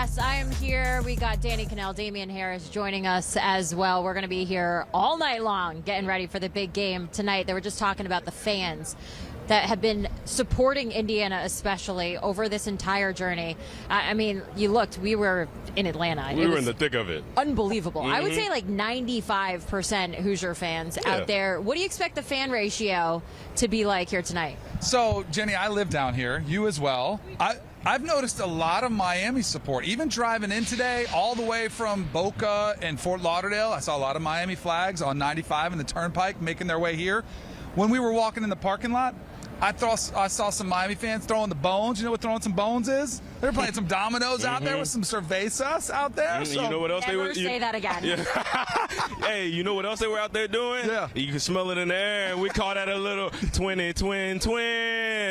Yes, I am here. We got Kanell, Damien Harris joining us as well. We're going to be here all night long getting ready for the big game tonight. They were just talking about the fans that have been supporting Indiana, especially over this entire journey. I mean, you looked, we were in Atlanta. We were in the thick of it. Unbelievable. I would say like 95% Hoosier fans out there. What do you expect the fan ratio to be like here tonight? So, Jenny, I live down here. You as well. I've noticed a lot of Miami support. Even driving in today, all the way from Boca and Fort Lauderdale, I saw a lot of Miami flags on 95 and the Turnpike making their way here. When we were walking in the parking lot, I saw some Miami fans throwing the bones. You know what throwing some bones is? They're playing some dominoes out there with some cervezas out there. So you know what else Never they were? say that again. Yeah. Hey, you know what else they were out there doing? Yeah. You can smell it in the air. We call that a little twin.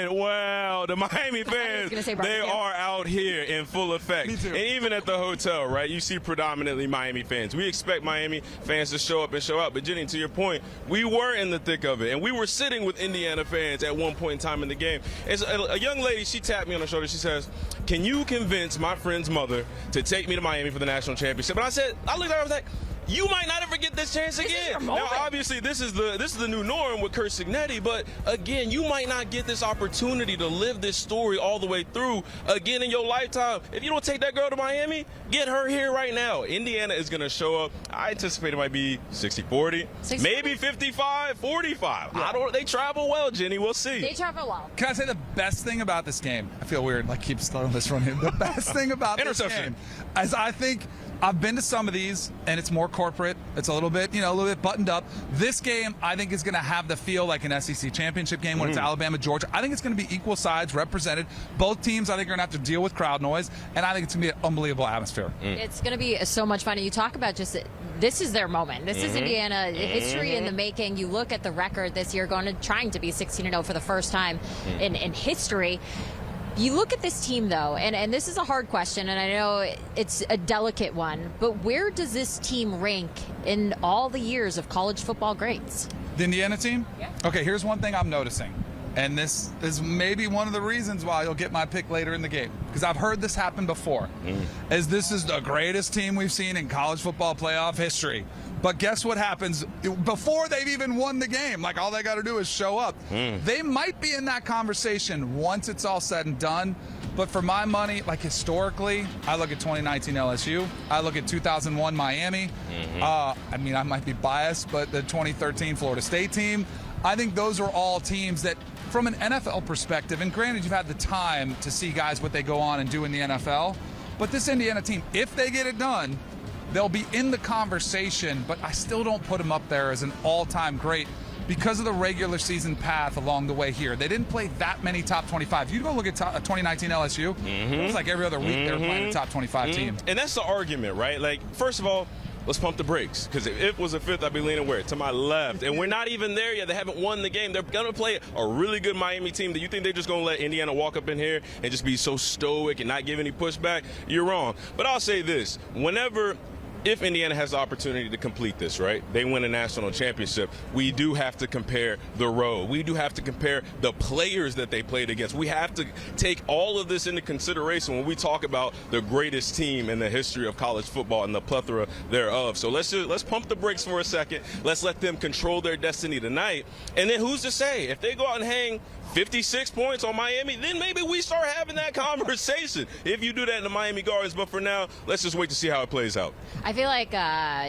Wow, the Miami fans, they are out here in full effect. Me too. And even at the hotel, right, you see predominantly Miami fans. We expect Miami fans to show up and show out. But, Jenny, to your point, we were in the thick of it. And we were sitting with Indiana fans at one point in time in the game. And a young lady, she tapped me on the shoulder. She says, "Can you convince my friend's mother to take me to Miami for the national championship?" And I looked at her, I was like, you might not ever get this chance again. Now, obviously, this is the new norm with Kurt Signetti, but again, you might not get this opportunity to live this story all the way through again in your lifetime. If you don't take that girl to Miami, get her here right now. Indiana is going to show up. I anticipate it might be 60-40, maybe 55-45. Yeah. They travel well, Jenny. We'll see. They travel well. Can I say the best thing about this game? I feel weird, like keep starting this from him. The best thing about this game is I think I've been to some of these, and it's more corporate. It's a little bit buttoned up. This game, I think, is going to have the feel like an SEC championship game when it's Alabama, Georgia. I think it's going to be equal sides represented. Both teams, I think, are going to have to deal with crowd noise, and I think it's going to be an unbelievable atmosphere. It's going to be so much fun. And you talk about just this is their moment. This is Indiana history in the making. You look at the record this year, trying to be 16-0 for the first time in history. You look at this team, though, and this is a hard question, and I know it's a delicate one, but where does this team rank in all the years of college football greats? The Indiana team? Yeah. Okay, here's one thing I'm noticing, and this is maybe one of the reasons why you'll get my pick later in the game, because I've heard this happen before, is this is the greatest team we've seen in college football playoff history. But guess what happens before they've even won the game? Like, all they got to do is show up. They might be in that conversation once it's all said and done. But for my money, like historically, I look at 2019 LSU. I look at 2001 Miami. I mean, I might be biased, but the 2013 Florida State team. I think those are all teams that, from an NFL perspective, and granted you've had the time to see guys what they go on and do in the NFL, but this Indiana team, if they get it done, they'll be in the conversation, but I still don't put them up there as an all-time great because of the regular season path along the way here. They didn't play that many top 25. You go look at 2019 LSU, it was like every other week they were playing a top 25 team. And that's the argument, right? Like, first of all, let's pump the brakes, because if it was a fifth, I'd be leaning where? To my left. And we're not even there yet. They haven't won the game. They're going to play a really good Miami team. Do you think they're just going to let Indiana walk up in here and just be so stoic and not give any pushback? You're wrong. But I'll say this. If Indiana has the opportunity to complete this, right, they win a national championship, we do have to compare the road. We do have to compare the players that they played against. We have to take all of this into consideration when we talk about the greatest team in the history of college football and the plethora thereof. So let's pump the brakes for a second. Let's let them control their destiny tonight. And then who's to say? If they go out and hang 56 points on Miami, then maybe we start having that conversation if you do that in the Miami Gardens. But for now, let's just wait to see how it plays out. I feel like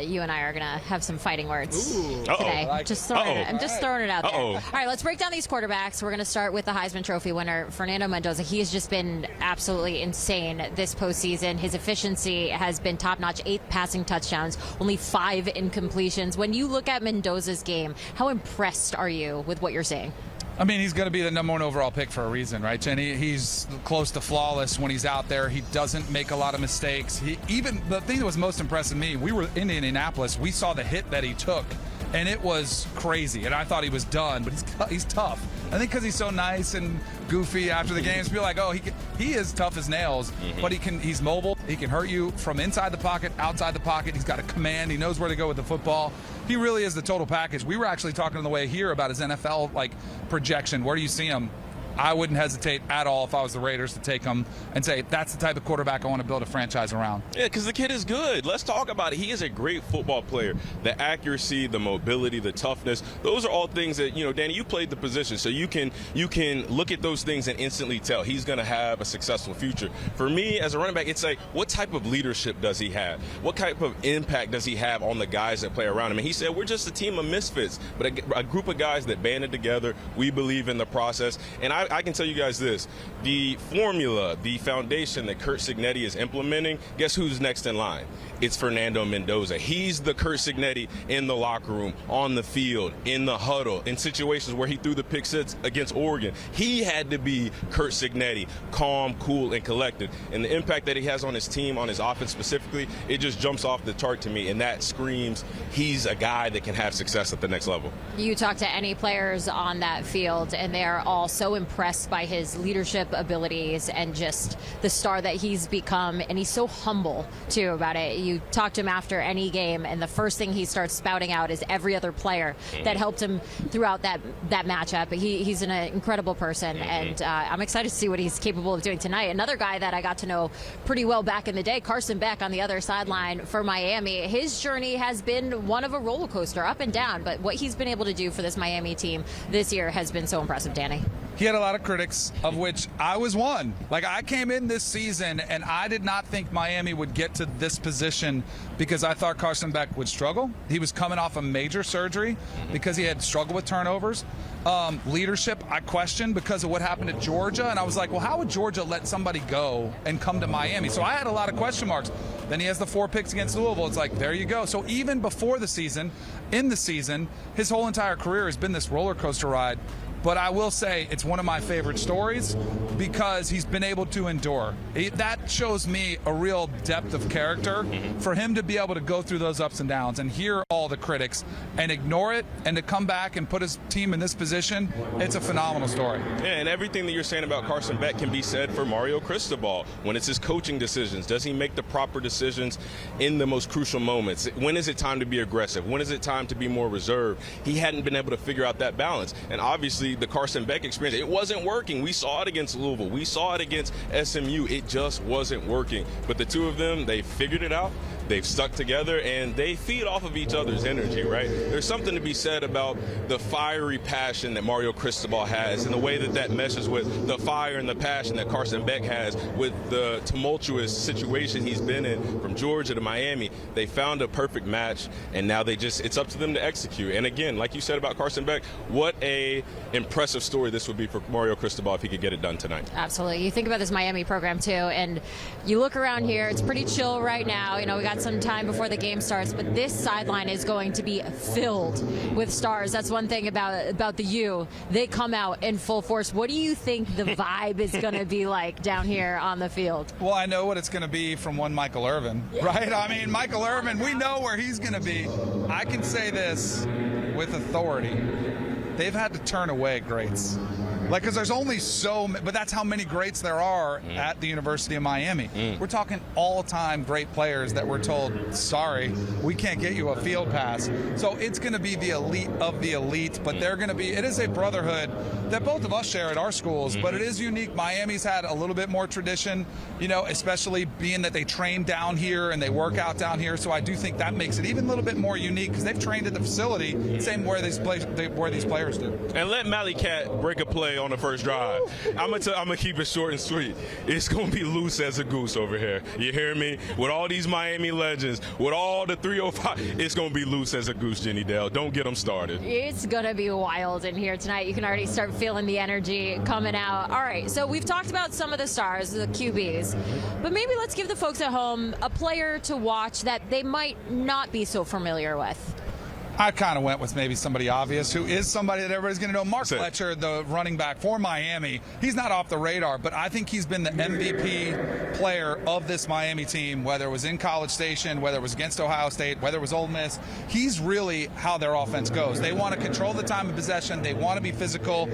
you and I are going to have some fighting words today. I'm just throwing it out there. All right, let's break down these quarterbacks. We're going to start with the Heisman Trophy winner, Fernando Mendoza. He has just been absolutely insane this postseason. His efficiency has been top-notch, 8 passing touchdowns, only 5 incompletions. When you look at Mendoza's game, how impressed are you with what you're seeing? I mean, he's going to be the #1 overall pick for a reason, right, Jenny? He's close to flawless when he's out there. He doesn't make a lot of mistakes. The thing that was most impressive to me, we were in Indianapolis. We saw the hit that he took, and it was crazy. And I thought he was done, but he's tough. I think because he's so nice and goofy after the games, people are like, oh, he is tough as nails, but he's mobile. He can hurt you from inside the pocket, outside the pocket. He's got a command. He knows where to go with the football. He really is the total package. We were actually talking on the way here about his NFL projection. Where do you see him? I wouldn't hesitate at all if I was the Raiders to take him and say, that's the type of quarterback I want to build a franchise around. Yeah, because the kid is good. Let's talk about it. He is a great football player. The accuracy, the mobility, the toughness, those are all things that, Danny, you played the position, so you can look at those things and instantly tell he's going to have a successful future. For me, as a running back, it's like, what type of leadership does he have? What type of impact does he have on the guys that play around him? And he said, we're just a team of misfits, but a group of guys that banded together. We believe in the process. And I can tell you guys this, the formula, the foundation that Curt Cignetti is implementing, guess who's next in line? It's Fernando Mendoza. He's the Curt Cignetti in the locker room, on the field, in the huddle, in situations where he threw the pick six against Oregon. He had to be Curt Cignetti, calm, cool, and collected. And the impact that he has on his team, on his offense specifically, it just jumps off the chart to me. And that screams he's a guy that can have success at the next level. You talk to any players on that field, and they are all so impressed by his leadership abilities and just the star that he's become. And he's so humble, too, about it. You talk to him after any game, and the first thing he starts spouting out is every other player that helped him throughout that matchup. He's an incredible person, and I'm excited to see what he's capable of doing tonight. Another guy that I got to know pretty well back in the day, Carson Beck on the other sideline for Miami. His journey has been one of a roller coaster, up and down, but what he's been able to do for this Miami team this year has been so impressive, Danny. He had a lot of critics, of which I was one. Like, I came in this season, and I did not think Miami would get to this position because I thought Carson Beck would struggle. He was coming off a major surgery because he had struggled with turnovers. Leadership, I questioned because of what happened at Georgia, and I was like, well, how would Georgia let somebody go and come to Miami? So I had a lot of question marks. Then he has the 4 picks against Louisville. It's like, there you go. So even before the season, in the season, his whole entire career has been this roller coaster ride. But I will say it's one of my favorite stories because he's been able to endure. That shows me a real depth of character for him to be able to go through those ups and downs and hear all the critics and ignore it and to come back and put his team in this position. It's a phenomenal story. Yeah, and everything that you're saying about Carson Beck can be said for Mario Cristobal. When it's his coaching decisions, does he make the proper decisions in the most crucial moments? When is it time to be aggressive? When is it time to be more reserved? He hadn't been able to figure out that balance. And obviously, the Carson Beck experience, it wasn't working. We saw it against Louisville. We saw it against SMU. It just wasn't working. But the two of them, they figured it out. They've stuck together, and they feed off of each other's energy, right? There's something to be said about the fiery passion that Mario Cristobal has and the way that meshes with the fire and the passion that Carson Beck has with the tumultuous situation he's been in from Georgia to Miami. They found a perfect match, and now it's up to them to execute. And again, like you said about Carson Beck, what a impressive story this would be for Mario Cristobal if he could get it done tonight. Absolutely. You think about this Miami program, too, and you look around here, it's pretty chill right now. We got some time before the game starts, but this sideline is going to be filled with stars. That's one thing about the U. They come out in full force. What do you think the vibe is going to be like down here on the field? Well, I know what it's going to be from one Michael Irvin, right? I mean, Michael Irvin, we know where he's going to be. I can say this with authority. They've had to turn away greats. Because there's only but that's how many greats there are at the University of Miami. We're talking all-time great players that we're told, sorry, we can't get you a field pass. So it's going to be the elite of the elite, but it is a brotherhood that both of us share at our schools, but it is unique. Miami's had a little bit more tradition, especially being that they train down here and they work out down here. So I do think that makes it even a little bit more unique because they've trained at the facility, same where these players do. And let Mally Cat break a play on the first drive. I'm gonna keep it short and sweet. It's gonna be loose as a goose over here. You hear me? With all these Miami legends, with all the 305, it's gonna be loose as a goose, Jenny Dell. Don't get them started. It's gonna be wild in here tonight. You can already start feeling the energy coming out. All right, so we've talked about some of the stars, the QBs, but maybe let's give the folks at home a player to watch that they might not be so familiar with. I kind of went with maybe somebody obvious, who is somebody that everybody's going to know. Mark Fletcher, the running back for Miami. He's not off the radar, but I think he's been the MVP player of this Miami team, whether it was in College Station, whether it was against Ohio State, whether it was Ole Miss. He's really how their offense goes. They want to control the time of possession. They want to be physical.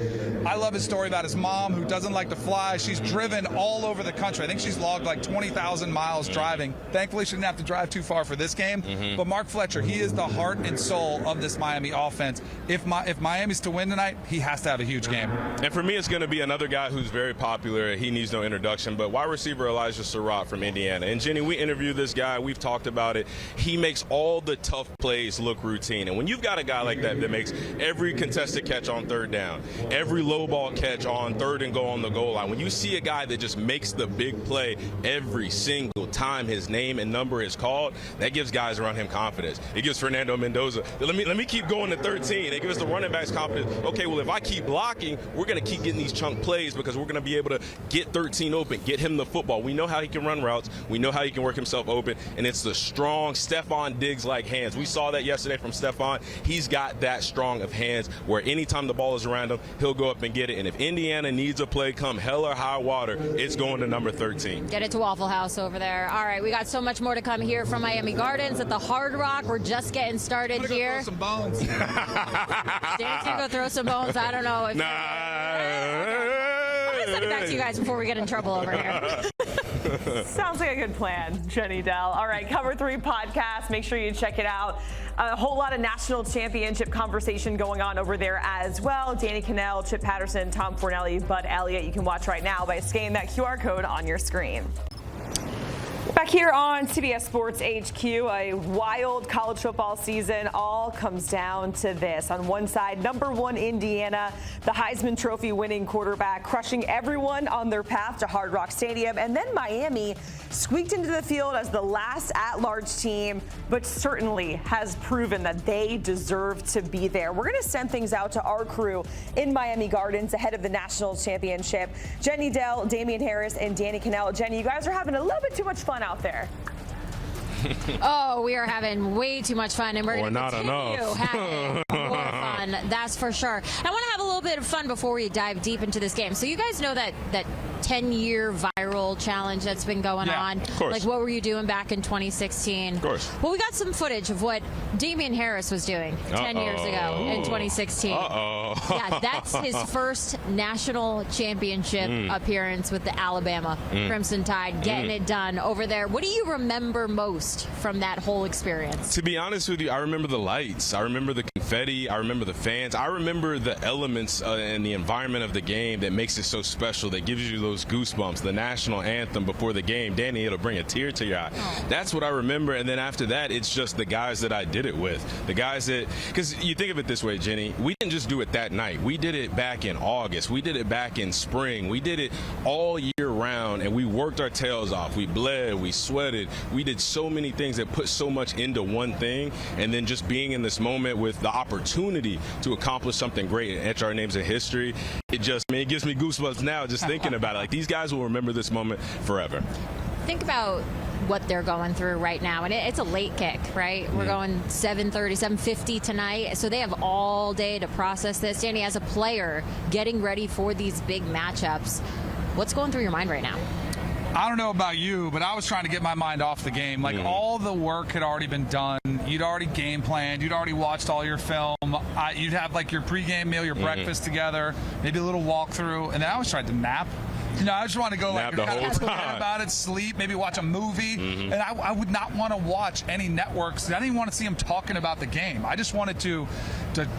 I love his story about his mom, who doesn't like to fly. She's driven all over the country. I think she's logged like 20,000 miles driving. Thankfully, she didn't have to drive too far for this game. But Mark Fletcher, he is the heart and soul soul of this Miami offense. If Miami's to win tonight, he has to have a huge game. And for me, it's going to be another guy who's very popular. He needs no introduction, but wide receiver Elijah Surratt from Indiana. And Jenny, we interviewed this guy. We've talked about it. He makes all the tough plays look routine. And when you've got a guy like that makes every contested catch on third down, every low ball catch on third and goal on the goal line, when you see a guy that just makes the big play every single time his name and number is called, that gives guys around him confidence. It gives Fernando Mendoza, let me keep going to 13. It gives the running backs confidence. Okay, well, if I keep blocking, we're going to keep getting these chunk plays because we're going to be able to get 13 open, get him the football. We know how he can run routes. We know how he can work himself open, and it's the strong Stephon Diggs-like hands. We saw that yesterday from Stephon. He's got that strong of hands where anytime the ball is around him, he'll go up and get it. And if Indiana needs a play come hell or high water, it's going to number 13. Get it to Waffle House over there. All right, we got so much more to come here from Miami Gardens at the Hard Rock. We're just getting started here. Throw some bones. Dan's gonna go throw some bones. I don't know. I'm gonna send it back to you guys before we get in trouble over here. Sounds like a good plan, Jenny Dell. All right, Cover 3 podcast. Make sure you check it out. A whole lot of national championship conversation going on over there as well. Danny Kanell, Chip Patterson, Tom Fornelli, Bud Elliott. You can watch right now by scanning that QR code on your screen. Back here on CBS Sports HQ, a wild college football season all comes down to this. On one side, #1 Indiana, the Heisman Trophy winning quarterback, crushing everyone on their path to Hard Rock Stadium. And then Miami squeaked into the field as the last at-large team, but certainly has proven that they deserve to be there. We're going to send things out to our crew in Miami Gardens ahead of the national championship. Jenny Dell, Damien Harris, and Danny Kanell. Jenny, you guys are having a little bit too much fun out there. Oh, we are having way too much fun, and we're going to continue having more fun. That's for sure. I want to have a little bit of fun before we dive deep into this game. So you guys know that 10-year viral challenge that's been going on? Of course. Like, what were you doing back in 2016? Of course. Well, we got some footage of what Damien Harris was doing 10 years ago in 2016. Yeah, that's his first national championship appearance with the Alabama Crimson Tide, getting it done over there. What do you remember most from that whole experience? To be honest with you, I remember the lights. I remember the confetti. I remember the fans. I remember the elements and the environment of the game that makes it so special, that gives you those goosebumps. The national anthem before the game, Danny, it'll bring a tear to your eye. That's what I remember. And then after that, it's just the guys that I did it with. The guys that, because you think of it this way, Jenny, we didn't just do it that night. We did it back in August. We did it back in spring. We did it all year round, and we worked our tails off. We bled, we sweated. We did so many things that put so much into one thing, and then just being in this moment with the opportunity to accomplish something great and etch our names in history, it gives me goosebumps now just thinking about it. Like, these guys will remember this moment forever. Think about what they're going through right now, and it's a late kick, right? We're going 7:30, 7:50 tonight, so they have all day to process this. Danny, as a player getting ready for these big matchups, what's going through your mind right now? I don't know about you, but I was trying to get my mind off the game. Like, all the work had already been done. You'd already game planned. You'd already watched all your film. You'd have, like, your pregame meal, your breakfast together, maybe a little walkthrough, and then I was trying to nap. You know, I just want to go Nap like the whole forget time. about it, sleep, maybe watch a movie. And I would not want to watch any networks. I didn't even want to see them talking about the game. I just wanted to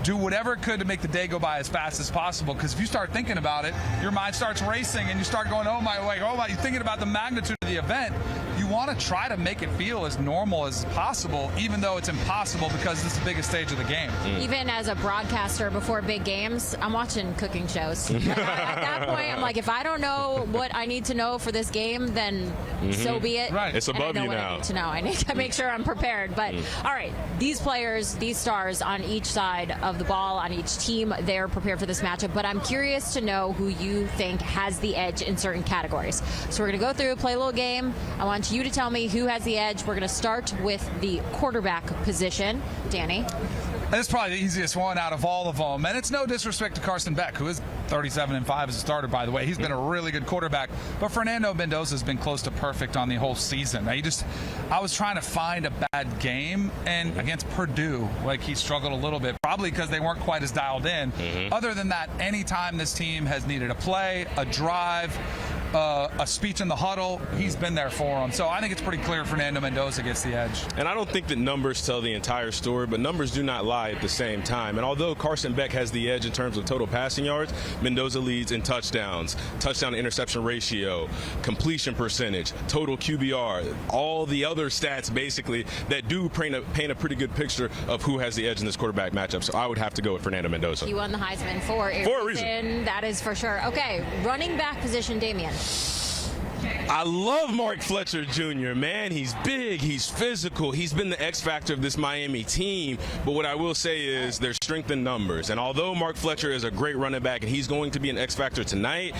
do whatever it could to make the day go by as fast as possible. Because if you start thinking about it, your mind starts racing and you start going, oh my, you're thinking about the magnitude of the event. You want to try to make it feel as normal as possible, even though it's impossible because this is the biggest stage of the game. Even as a broadcaster before big games, I'm watching cooking shows. At that point, I'm like, if I don't know what I need to know for this game, then so be it. Right. It's above I know you what now. I need to know. I need to make sure I'm prepared. But all right, these players, these stars on each side of the ball, on each team, they're prepared for this matchup. But I'm curious to know who you think has the edge in certain categories. So we're going to go through, play a little game. I want you to tell me who has the edge. We're going to start with the quarterback position. Danny. That's probably the easiest one out of all of them. And it's no disrespect to Carson Beck, who is 37-5 as a starter, by the way. He's been a really good quarterback. But Fernando Mendoza has been close to perfect on the whole season. I was trying to find a bad game, and against Purdue, like, he struggled a little bit, probably because they weren't quite as dialed in. Other than that, anytime this team has needed a play, a drive, a speech in the huddle. He's been there for him. So I think it's pretty clear Fernando Mendoza gets the edge. And I don't think that numbers tell the entire story, but numbers do not lie at the same time. And although Carson Beck has the edge in terms of total passing yards, Mendoza leads in touchdowns, touchdown to interception ratio, completion percentage, total QBR, all the other stats basically that do paint a pretty good picture of who has the edge in this quarterback matchup. So I would have to go with Fernando Mendoza. He won the Heisman for a reason. That is for sure. Okay, running back position, Damien. I love Mark Fletcher Jr., man. He's big, he's physical, he's been the X factor of this Miami team. But what I will say is there's strength in numbers. And although Mark Fletcher is a great running back and he's going to be an X factor tonight,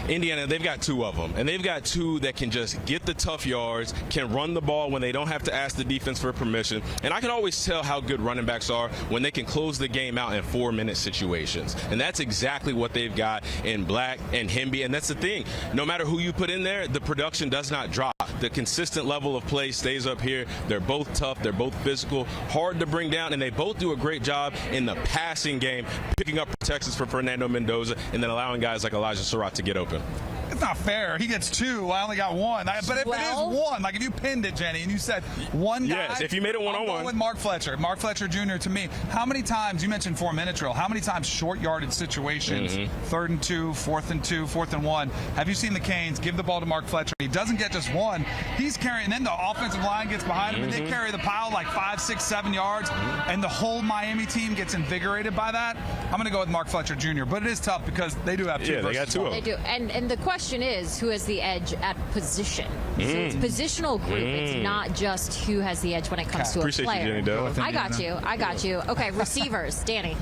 Indiana, they've got two of them. And they've got two that can just get the tough yards, can run the ball when they don't have to ask the defense for permission. And I can always tell how good running backs are when they can close the game out in 4-minute situations. And that's exactly what they've got in Black and Hemby. And that's the thing. No matter who you put in there, the production does not drop. The consistent level of play stays up here. They're both tough. They're both physical, hard to bring down, and they both do a great job in the passing game, picking up protections for Fernando Mendoza and then allowing guys like Elijah Surratt to get open. It's not fair. He gets two. I only got one. But if it is one, like if you pinned it, Jenny, and you said one guy. Yes, if you made it one-on-one. I'm going with Mark Fletcher. Mark Fletcher Jr. to me. How many times, you mentioned 4-minute drill, how many times short yardage situations, 3rd and 2, 4th and 2, 4th and 1, have you seen the Canes give the ball to Mark Fletcher? He doesn't get just one. He's carrying, and then the offensive line gets behind him, and they carry the pile like 5, 6, 7 yards, and the whole Miami team gets invigorated by that. I'm going to go with Mark Fletcher Jr., but it is tough because they do have two. Yeah, they got two of them. They do. And the question is, who has the edge at position? So it's positional group. It's not just who has the edge when it comes to a player. You, Jenny Dell. I got you. Okay, receivers, Danny.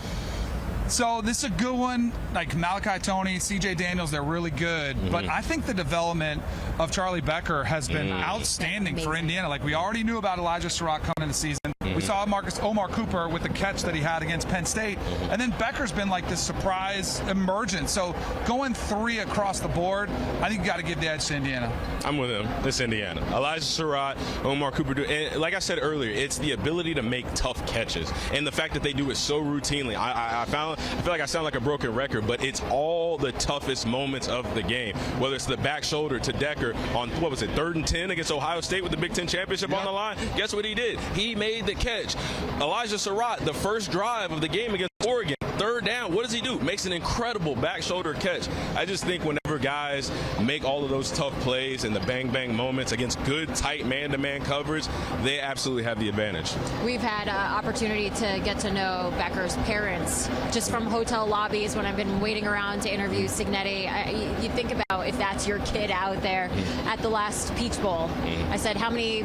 So this is a good one. Like Malachi Toney, CJ Daniels, they're really good. But I think the development of Charlie Becker has been outstanding for Indiana. Like we already knew about Elijah Surratt coming into the season. We saw Omar Cooper with the catch that he had against Penn State. And then Becker's been like this surprise emergence. So going 3 across the board, I think you got to give the edge to Indiana. I'm with him. It's Indiana. Elijah Surratt, Omar Cooper. And like I said earlier, it's the ability to make tough catches. And the fact that they do it so routinely. I feel like I sound like a broken record, but it's all the toughest moments of the game. Whether it's the back shoulder to Decker on, 3rd and 10 against Ohio State with the Big Ten championship on the line. Guess what he did? He made the catch. Elijah Surratt, the first drive of the game against Oregon, 3rd down, what does he do? Makes an incredible back shoulder catch. I just think whenever guys make all of those tough plays and the bang-bang moments against good, tight man-to-man coverage, they absolutely have the advantage. We've had opportunity to get to know Becker's parents just from hotel lobbies when I've been waiting around to interview Signetti. You think about if that's your kid out there at the last Peach Bowl. I said, how many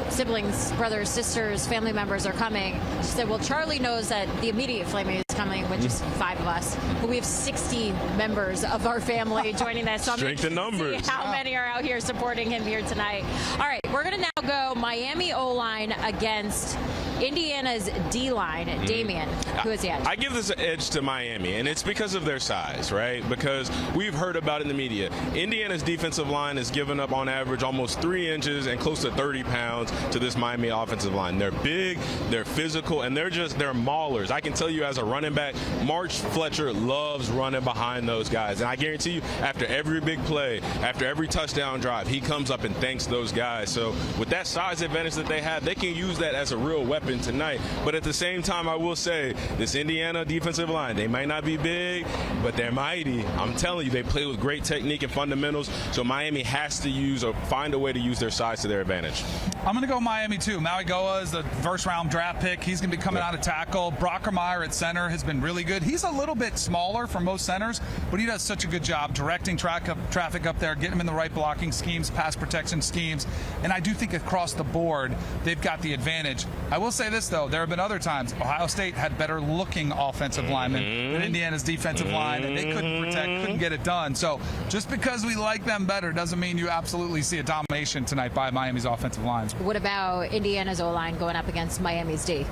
siblings, brothers, sisters, family members are coming? She said, well, Charlie knows that the immediate Flaming is coming with just 5 of us, but we have 60 members of our family joining us. So Strength in numbers. See how many are out here supporting him here tonight. All right, we're going to now go Miami O-line against Indiana's D-line. Damien, who is the edge? I give this an edge to Miami, and it's because of their size, right? Because we've heard about it in the media. Indiana's defensive line has given up on average almost 3 inches and close to 30 pounds to this Miami offensive line. They're big, they're physical, and they're maulers. I can tell you as a running back, Mark Fletcher loves running behind those guys. And I guarantee you, after every big play, after every touchdown drive, he comes up and thanks those guys. So with that size advantage that they have, they can use that as a real weapon tonight. But at the same time, I will say, this Indiana defensive line, they might not be big, but they're mighty. I'm telling you, they play with great technique and fundamentals. So Miami has to use or find a way to use their size to their advantage. I'm going to go Miami, too. Maui Goa is the first-round draft pick. He's going to be coming out of tackle. Brockermeyer at center has been really good. He's a little bit smaller for most centers, but he does such a good job directing traffic up there, getting him in the right blocking schemes, pass protection schemes. And I do think across the board, they've got the advantage. I will say this, though. There have been other times Ohio State had better-looking offensive linemen than Indiana's defensive line, and they couldn't protect, couldn't get it done. So just because we like them better doesn't mean you absolutely see a domination tonight by Miami's offensive lines. What about Indiana's O-line going up against Miami's D?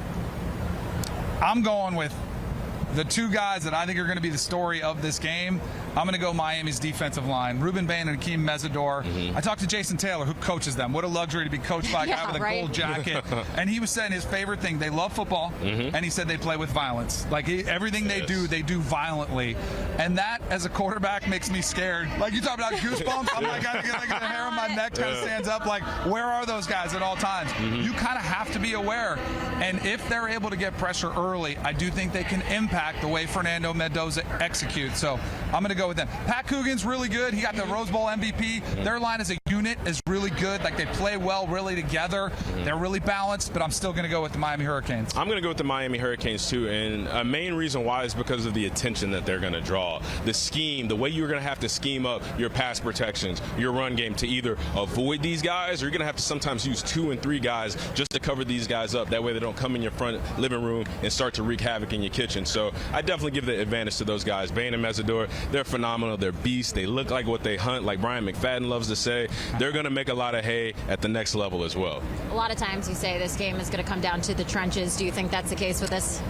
I'm going with the 2 guys that I think are going to be the story of this game. I'm going to go Miami's defensive line. Ruben Bain and Akeem Mesidor. I talked to Jason Taylor, who coaches them. What a luxury to be coached by a guy with a gold jacket. And he was saying his favorite thing, they love football, and he said they play with violence. Like, everything they do violently. And that, as a quarterback, makes me scared. Like, you talk about goosebumps, I'm like, I get the hair on my neck kind of stands up. Like, where are those guys at all times? You kind of have to be aware. And if they're able to get pressure early, I do think they can impact the way Fernando Mendoza executes. So I'm going to go with them. Pat Coogan's really good. He got the Rose Bowl MVP. Their line as a unit is really good. Like, they play well really together. They're really balanced, but I'm still going to go with the Miami Hurricanes. I'm going to go with the Miami Hurricanes too, and a main reason why is because of the attention that they're going to draw. The scheme, the way you're going to have to scheme up your pass protections, your run game to either avoid these guys, or you're going to have to sometimes use 2 and 3 guys just to cover these guys up. That way they don't come in your front living room and start to wreak havoc in your kitchen. So I definitely give the advantage to those guys. Bain and Mesidor, they're phenomenal. They're beasts. They look like what they hunt, like Brian McFadden loves to say. They're going to make a lot of hay at the next level as well. A lot of times you say this game is going to come down to the trenches. Do you think that's the case with this?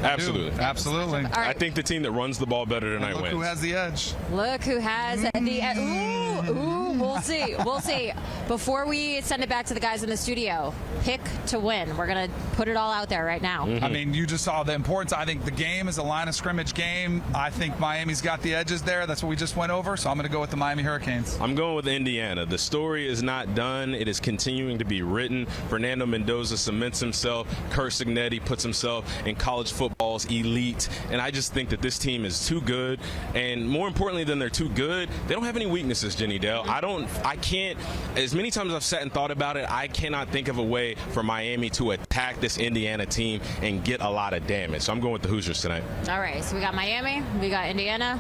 Absolutely. Absolutely. All right. I think the team that runs the ball better tonight wins. Look who has the edge. Look who has the ooh, we'll see. We'll see. Before we send it back to the guys in the studio, pick to win. We're going to put it all out there right now. I mean, you just saw the importance. I think the game is a line of scrimmage game. I think Miami's got the edges there. That's what we just went over. So I'm going to go with the Miami Hurricanes. I'm going with Indiana. The story is not done. It is continuing to be written. Fernando Mendoza cements himself. Kurt Signetti puts himself in college football's elite. And I just think that this team is too good. And more importantly than they're too good, they don't have any weaknesses, Jenny Dell. I can't, as many times as I've sat and thought about it, I cannot think of a way for Miami to attack this Indiana team and get a lot of damage. So I'm going with the Hoosiers tonight. All right, so we got Miami, we got Indiana.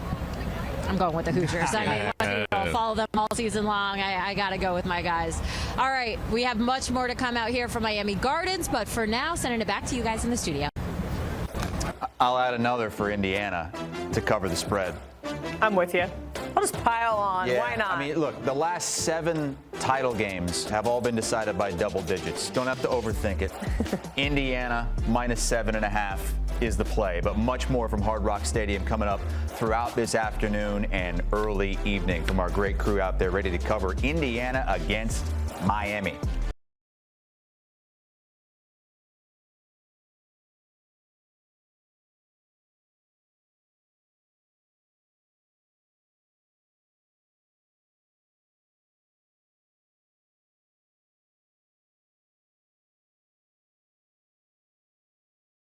I'm going with the Hoosiers. I mean, I'll follow them all season long. I got to go with my guys. All right, we have much more to come out here from Miami Gardens, but for now, sending it back to you guys in the studio. I'll add another for Indiana to cover the spread. I'm with you. I'll just pile on. Yeah, Why not? I mean, look, the last 7 title games have all been decided by double digits. Don't have to overthink it. Indiana -7.5 is the play, but much more from Hard Rock Stadium coming up throughout this afternoon and early evening from our great crew out there ready to cover Indiana against Miami.